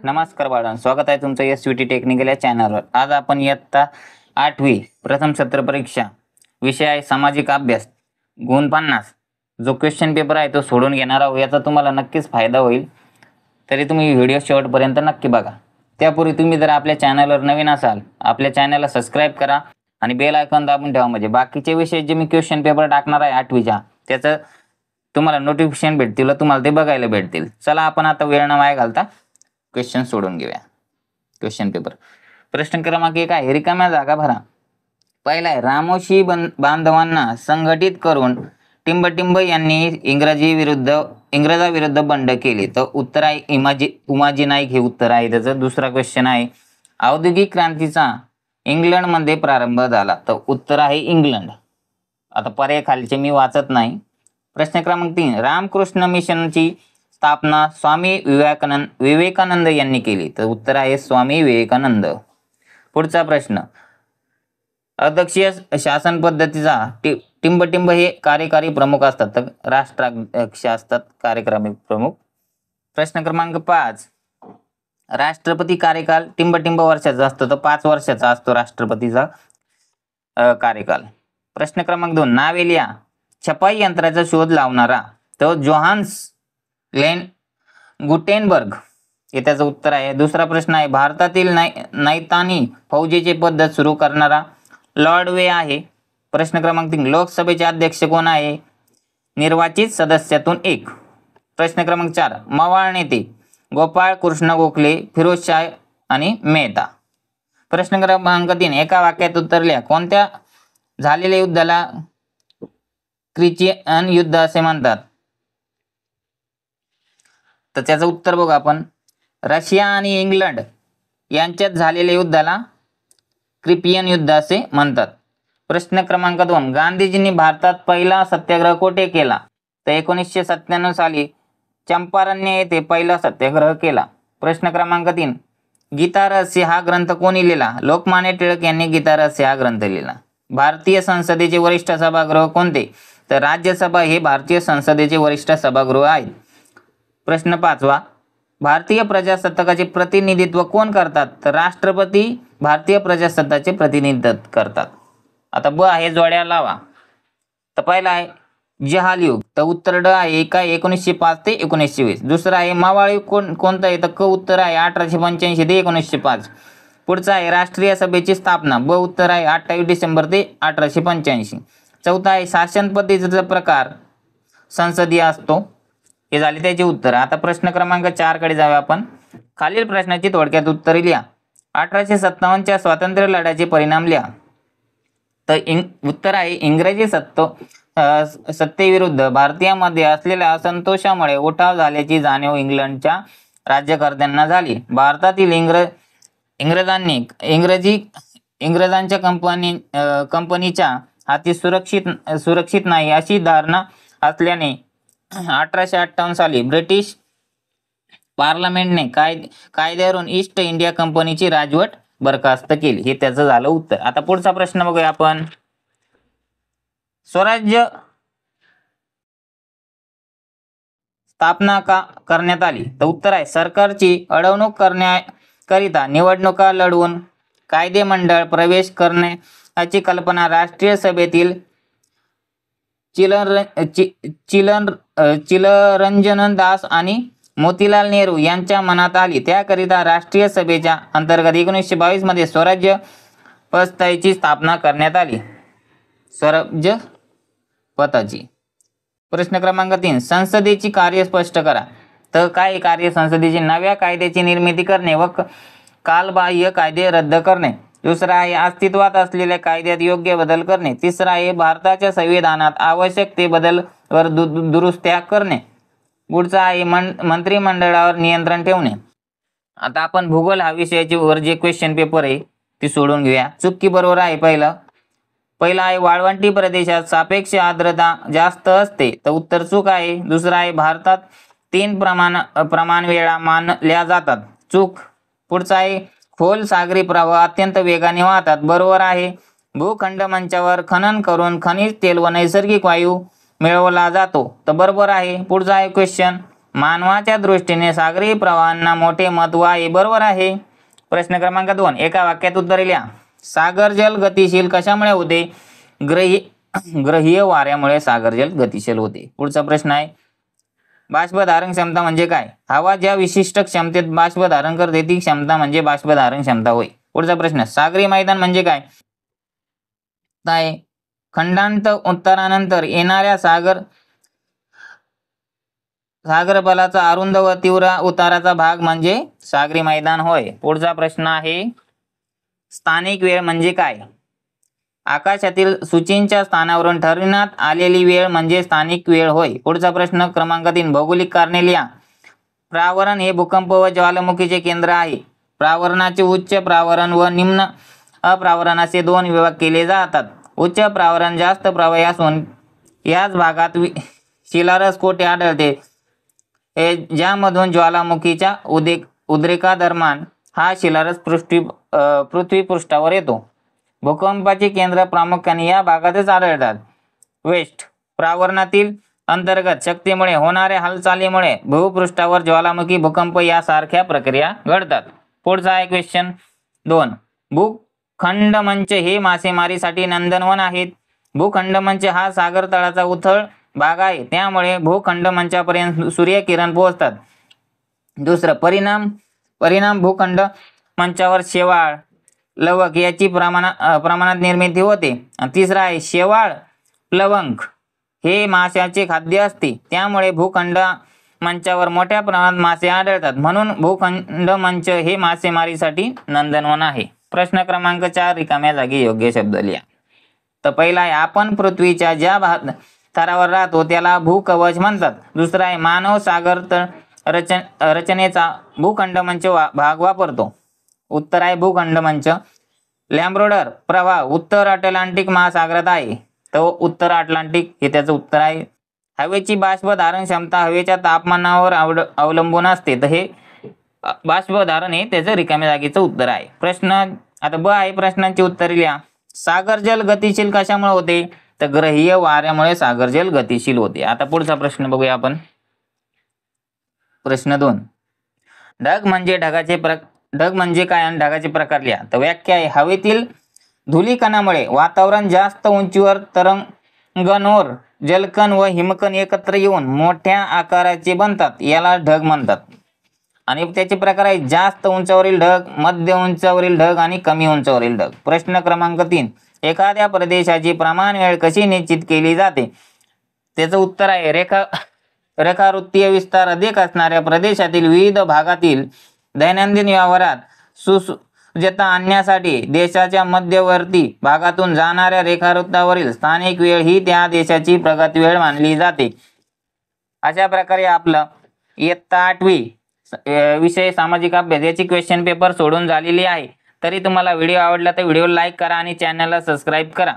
नमस्कार बाळांनो, स्वागत आहे तुमचं SVT टेक्निकल या चॅनलवर। आज आपण इयत्ता 8वी प्रथम सत्र परीक्षा विषय आहे सामाजिक अभ्यास, गुण 50 जो क्वेश्चन पेपर आहे तो सोडून घेणार आहोत। याचा तुम्हाला नक्कीच फायदा होईल, तरी तुम्ही व्हिडिओ शेवटपर्यंत नक्की बघा। त्यापूर्वी तुम्ही जर आपल्या चॅनलवर नवीन असाल, आपल्या चॅनलला सबस्क्राइब करा आणि बेल आयकॉन दाबून ठेवा, म्हणजे बाकीचे विषय जे मी क्वेश्चन पेपर टाकणार आहे 8वीच्या त्याचं तुम्हाला नोटिफिकेशन भेटतील, तुम्हाला ते बघायला भेटतील। चला आपण आता वेळ न वाया घालता क्वेश्चन सोडून घेऊया। क्वेश्चन पेपर प्रश्न क्रमांक 1 आहे, रिकाम्या जागा भरा। पहिला आहे, रामोशी बांधवांना संघटित करून टिंबटिंब यांनी इंग्रजाविरुद्ध बंड केले। तर उत्तर आहे उमाजी नाईक, हे उत्तर आहे त्याचं। दुसरा क्वेश्चन आहे, औद्योगिक क्रांतीचा इंग्लंडमध्ये प्रारंभ झाला। तर उत्तर आहे इंग्लंड। आता पर्याय खालचे मी वाचत नाही। प्रश्न क्रमांक 3, रामकृष्ण मिशनची स्थापना स्वामी विवेकानंद यांनी केली। तर उत्तर आहे स्वामी विवेकानंद। पुढचा प्रश्न, अध्यक्षीय शासन पद्धतीचा टिंबटिंब हे कार्यकारी प्रमुख असतात, तर राष्ट्राध्यक्ष असतात कार्यकारी प्रमुख। प्रश्न क्रमांक 5, राष्ट्रपती कार्यकाल टिंबटिंब वर्षाचा असतो, तर 5 वर्षाचा असतो राष्ट्रपतीचा कार्यकाल। प्रश्न क्रमांक 2, नावे लिहा। छपाई यंत्राचा शोध लावणारा तो जोहान्स गुटेनबर्ग, हे त्याचं उत्तर आहे। दुसरा प्रश्न आहे, भारतातील नैतानी फौजेची पद्धत सुरू करणारा लॉर्ड वे आहे। प्रश्न क्रमांक 3, लोकसभेचे अध्यक्ष कोण आहे? निर्वाचित सदस्यातून एक। प्रश्न क्रमांक 4, मवाळ नेते गोपाळ कृष्ण गोखले, फिरोजशाह आणि मेहता। प्रश्न क्रमांक 3, एका वाक्यात उत्तर लिहा। कोणत्या झालेल्या युद्धाला क्रिचियन युद्ध असे म्हणतात? तर त्याचं उत्तर बघू आपण, रशिया आणि इंग्लंड यांच्यात झालेल्या युद्धाला क्रिपियन युद्ध असे म्हणतात। प्रश्न क्रमांक 2, गांधीजींनी भारतात पहिला सत्याग्रह कोठे केला? तर 1997 साली चंपारण्य येथे पहिला सत्याग्रह केला। प्रश्न क्रमांक 3, गीता रहस्य हा ग्रंथ कोणी लिहिला? लोकमान्य टिळक यांनी गीता रहस्य हा ग्रंथ लिहिला। भारतीय संसदेचे वरिष्ठ सभागृह कोणते? तर राज्यसभा हे भारतीय संसदेचे वरिष्ठ सभागृह आहे। प्रश्न 5, भारतीय प्रजासत्ताकाचे प्रतिनिधित्व कोण करतात? तर राष्ट्रपती भारतीय प्रजासत्ताकाचे प्रतिनिधित्व करतात। आता ब आहे, जोड्या लावा। तर पहिला आहे जहाल युग, तर उत्तर ड आहे 1905 ते 1920। दुसरा आहे मवाळ युग कोणतं आहे? तर क उत्तर आहे 1885 ते 1905। पुढचा आहे राष्ट्रीय सभेची स्थापना, ब उत्तर आहे 28 डिसेंबर ते 1885। चौथा आहे शासन पद्धतीचा प्रकार संसदीय असतो, हे झाले त्याचे उत्तर। आता प्रश्न क्रमांक 4 कडे जाऊया आपण। खालील प्रश्नाची थोडक्यात उत्तरे लिहा। 1857च्या स्वातंत्र्य लढ्याचे परिणाम लिहा। तर उत्तर आहे इंग्रजी सत्तेविरुद्ध भारतीयांमध्ये असलेल्या असंतोषामुळे उठाव झाल्याची जाणीव इंग्लंडच्या राज्यकर्त्यांना झाली। भारतातील इंग्रजांच्या कंपनीच्या हाती सुरक्षित नाही अशी धारणा असल्याने 1858 साली ब्रिटिश पार्लमेंटने कायद्यावरून ईस्ट इंडिया कंपनीची राजवट बरखास्त केली, हे त्याचं झालं उत्तर। आता पुढचा प्रश्न बघूया आपण, स्वराज्य स्थापना का करण्यात आली? तर उत्तर आहे सरकारची अडवणूक करण्याकरिता निवडणुका लढवून कायदे मंडळ प्रवेश करण्याची कल्पना राष्ट्रीय सभेतील चिलरंजन दास आणि मोतीलाल नेहरू यांच्या मनात आली। त्याकरिता राष्ट्रीय सभेच्या अंतर्गत 1922 मध्ये स्वराज्य पथाची स्थापना करण्यात आली। स्वराज्य पथाची। प्रश्न क्रमांक 3, संसदेची कार्य स्पष्ट करा। तर काय कार्य संसदेची? नव्या कायद्याची निर्मिती करणे व कालबाह्य कायदे रद्द करणे। दुसरा आहे अस्तित्वात असलेल्या कायद्यात योग्य बदल करणे। तिसरा आहे भारताच्या संविधानात आवश्यक ते बदल वर दुरुस्त्या करणे। पुढचा आहे मंत्रिमंडळावर नियंत्रण ठेवणे। आता आपण भूगोल हा विषयाचे वर जे क्वेश्चन पेपर आहे ते सोडून घेऊया। चुकी बरोबर आहे। पहिला आहे वाळवंटी प्रदेशात सापेक्ष आर्द्रता जास्त असते, तर उत्तर चूक आहे। दुसरा आहे भारतात 3 प्रमाण वेळा मानल्या जातात, चूक। पुढचा आहे खोल सागरी प्रवाह अत्यंत वेगाने वाहतात, बरोबर आहे। भूखंड मंचावर खनन करून खनिज तेल व नैसर्गिक वायू मिळवला जातो, तर बरोबर आहे। पुढचा आहे क्वेश्चन, मानवाच्या दृष्टीने सागरी प्रवाहांना मोठे महत्त्व आहे. बरोबर आहे. प्रश्न क्रमांक 2, एका वाक्यात उत्तरे लिहा. सागर जल गतिशील कशामुळे होते? ग्रहीय वाऱ्यामुळे सागर जल गतिशील होते. पुढचा प्रश्न आहे, बाष्प धारण क्षमता म्हणजे काय? हवा ज्या विशिष्ट क्षमतेत बाष्प धारण करते ती क्षमता म्हणजे बाष्प धारण क्षमता होय. पुढचा प्रश्न, सागरी मैदान म्हणजे काय? खंडांत उत्तरानंतर येणाऱ्या सागरपलाचा अरुंद व तीव्र उताराचा भाग म्हणजे सागरी मैदान होय. पुढचा प्रश्न आहे, स्थानिक वेळ म्हणजे काय? आकाशातील सूचींच्या स्थानावरून ठरविण्यात आलेली वेळ म्हणजे स्थानिक वेळ होय. पुढचा प्रश्न क्रमांक 3, भौगोलिक कारणे लिहा. प्रावरण हे भूकंप व ज्वालामुखीचे केंद्र आहे. प्रावरणाचे उच्च प्रावरण व निम्न अप्रावरण असे 2 विभाग केले जातात. उच्च प्रावरण जास्त प्रवाही असून याच भागात शिलारस कोठे आढळते, ज्यामधून ज्वालामुखीच्या उद्रेकादरम्यान हा शिलारस पृथ्वी पृष्ठावर येतो. भूकंपाची केंद्र प्रामुख्याने या भागातच आढळतात. वेस्ट प्रावरणातील अंतर्गत शक्तीमुळे होणाऱ्या हालचालीमुळे भूपृष्ठावर ज्वालामुखी भूकंप यासारख्या प्रक्रिया घडतात. पुढचा आहे क्वेश्चन 2, भूखंडमंच हे मासेमारीसाठी नंदनवन आहेत. भूखंडमंच हा सागर तळाचा उथळ भाग आहे, त्यामुळे भूखंडमंचापर्यंत सूर्यकिरण पोहोचतात. दुसरं, परिणाम भूखंड मंचावर शेवाळ, लवक याची प्रमाणात निर्मिती होते. तिसरा आहे, शेवाळ प्लवंक हे माशाचे खाद्य असते, त्यामुळे भूखंड मंचावर मोठ्या प्रमाणात मासे आढळतात. म्हणून भूखंड मंच हे मासेमारीसाठी नंदनवन आहे. प्रश्न क्रमांक 4, रिकाम्या जागी योग्य शब्द लिहा. तर पहिला आहे, आपण पृथ्वीच्या ज्या थरावर राहतो त्याला भूकवच म्हणतात. दुसरा आहे, मानव सागर रचनेचा भूखंडमंच भाग वापरतो. उत्तर आहे भूखंडमंच. लॅब्राडोर प्रवाह उत्तर अटलांटिक महासागरात आहे. तो उत्तर अटलांटिक हे त्याचं उत्तर आहे. हवेची बाष्प धारण क्षमता हवेच्या तापमानावर अवलंबून असते, तर हे बाष्प धारण हे त्याचं रिकाम्या जागेचं उत्तर आहे. प्रश्न आता ब आहे, प्रश्नांची उत्तरे लिहा. सागर जल गतिशील कशामुळे होते? तर ग्रहीय वाऱ्यामुळे सागर जल गतिशील होते. आता पुढचा प्रश्न बघूया आपण. प्रश्न 2, ढग म्हणजे काय आणि ढगाचे प्रकार लिहा. तर व्याख्या आहे, हवेतील धूलिकणामुळे वातावरण जास्त उंचीवर तरंगणोर जलकण व हिमकण एकत्र येऊन मोठ्या आकाराचे बनतात, याला ढग म्हणतात. आणि त्याचे प्रकार आहेत, जास्त उंचावरील ढग, मध्य उंचावरील ढग आणि कमी उंचावरील ढग. प्रश्न क्रमांक 3, एखाद्या प्रदेशाची प्रमाण वेळ कशी निश्चित केली जाते? त्याचं उत्तर आहे, रेखावृत्तीय विस्तार अधिक असणाऱ्या प्रदेशातील विविध भागातील दैनंदिन व्यवहारात सुसज्जता आणण्यासाठी देशाच्या मध्यवर्ती भागातून जाणाऱ्या रेखावृत्तावरील स्थानिक वेळ ही त्या देशाची प्रगत वेळ मानली जाते. अशा प्रकारे आपलं इयत्ता 8वी विषय सामाजिक अभ्यास याची क्वेश्चन पेपर सोडून झालेली आहे. तरी तुम्हाला व्हिडिओ आवडला तर व्हिडिओ लाईक करा आणि चॅनलला सबस्क्राईब करा.